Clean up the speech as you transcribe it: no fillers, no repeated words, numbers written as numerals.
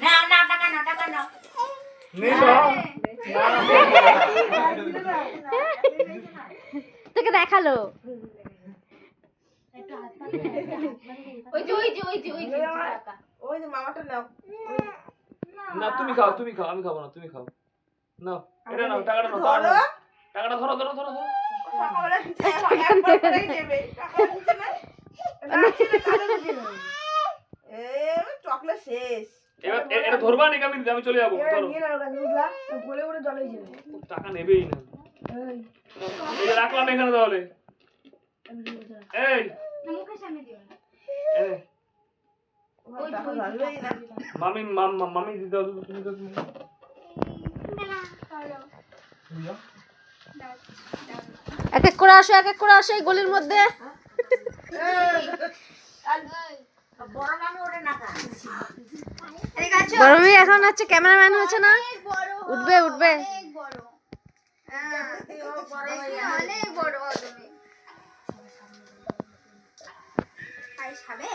নাও নাও টাকা নাও টাকা নাও তোকে দেখালো ওই যে ওই যে ওই যে ওই যে টাকা ওই যে মামাটা নাও না তুমি খাও আমি খাবো না তুমি খাও নাও এটা নাও টাকাটা নাও ধরো টাকাটা ধরো ধরো ধরো ধরো সকালবেলা দিতে একবার করেই নেবে টাকা দিতে না চকলেট শেষ এবার এটা ধরবা নাকি আমি চলে যাবো ধরো টাকা নেবেই না এই যে রাখলাম এখানে তাহলে এই মুখের সামনে দিও না এই টাকা ধরবেই না মামি দিতে হবে তুমি তো তুমি যাও এক এক করে আসো এই গলির মধ্যে বড় মামি ওরে না কা বড় মেয়ে এখন হচ্ছে ক্যামেরাম্যান হয়েছে না উঠবে অনেক বড় অনেক বড় তুমি আইস খাবে